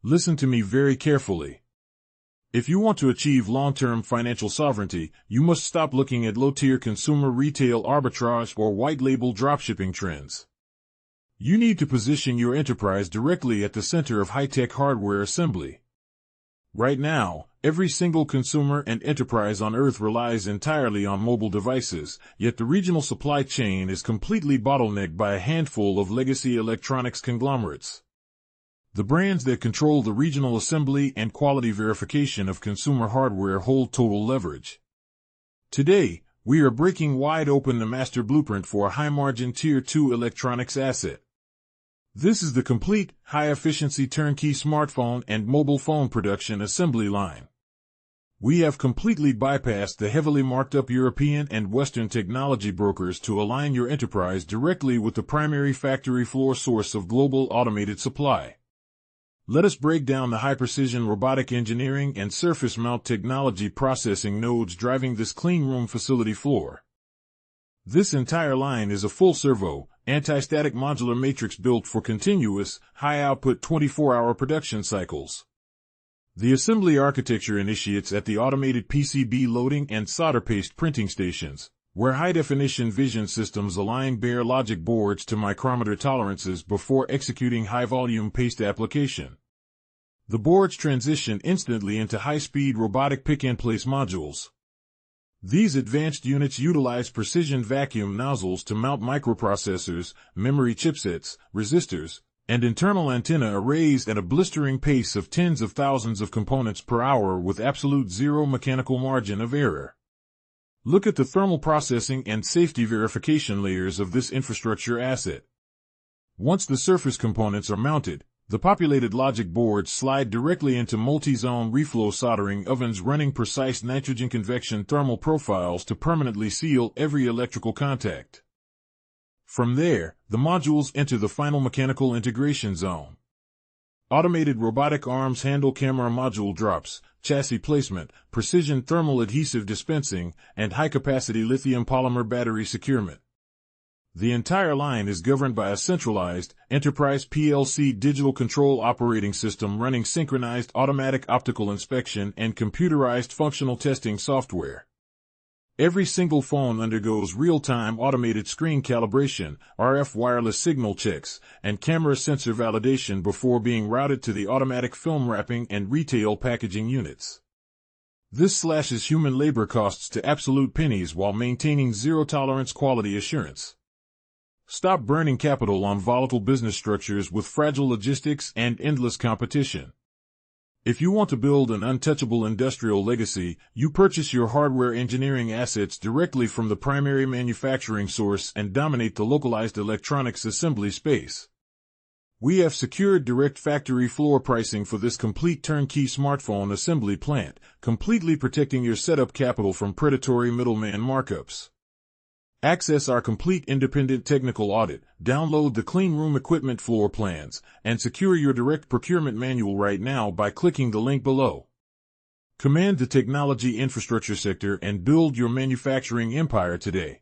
Listen to me very carefully. If you want to achieve long-term financial sovereignty, you must stop looking at low-tier consumer retail arbitrage or white-label dropshipping trends. You need to position your enterprise directly at the center of high-tech hardware assembly. Right now, every single consumer and enterprise on Earth relies entirely on mobile devices, yet the regional supply chain is completely bottlenecked by a handful of legacy electronics conglomerates. The brands that control the regional assembly and quality verification of consumer hardware hold total leverage. Today, we are breaking wide open the master blueprint for a high-margin Tier 2 electronics asset. This is the complete, high-efficiency turnkey smartphone and mobile phone production assembly line. We have completely bypassed the heavily marked-up European and Western technology brokers to align your enterprise directly with the primary factory floor source of global automated supply. Let us break down the high-precision robotic engineering and surface mount technology processing nodes driving this cleanroom facility floor. This entire line is a full-servo, anti-static modular matrix built for continuous, high-output 24-hour production cycles. The assembly architecture initiates at the automated PCB loading and solder paste printing stations, where high-definition vision systems align bare logic boards to micrometer tolerances before executing high-volume paste application. The boards transition instantly into high-speed robotic pick-and-place modules. These advanced units utilize precision vacuum nozzles to mount microprocessors, memory chipsets, resistors, and internal antenna arrays at a blistering pace of tens of thousands of components per hour with absolute zero mechanical margin of error. Look at the thermal processing and safety verification layers of this infrastructure asset. Once the surface components are mounted, the populated logic boards slide directly into multi-zone reflow soldering ovens running precise nitrogen convection thermal profiles to permanently seal every electrical contact. From there, the modules enter the final mechanical integration zone. Automated robotic arms handle camera module drops, chassis placement, precision thermal adhesive dispensing, and high-capacity lithium polymer battery securement. The entire line is governed by a centralized, enterprise PLC digital control operating system running synchronized automatic optical inspection and computerized functional testing software. Every single phone undergoes real-time automated screen calibration, RF wireless signal checks, and camera sensor validation before being routed to the automatic film wrapping and retail packaging units. This slashes human labor costs to absolute pennies while maintaining zero-tolerance quality assurance. Stop burning capital on volatile business structures with fragile logistics and endless competition. If you want to build an untouchable industrial legacy, you purchase your hardware engineering assets directly from the primary manufacturing source and dominate the localized electronics assembly space. We have secured direct factory floor pricing for this complete turnkey smartphone assembly plant, completely protecting your setup capital from predatory middleman markups. Access our complete independent technical audit, download the cleanroom equipment floor plans, and secure your direct procurement manual right now by clicking the link below. Command the technology infrastructure sector and build your manufacturing empire today.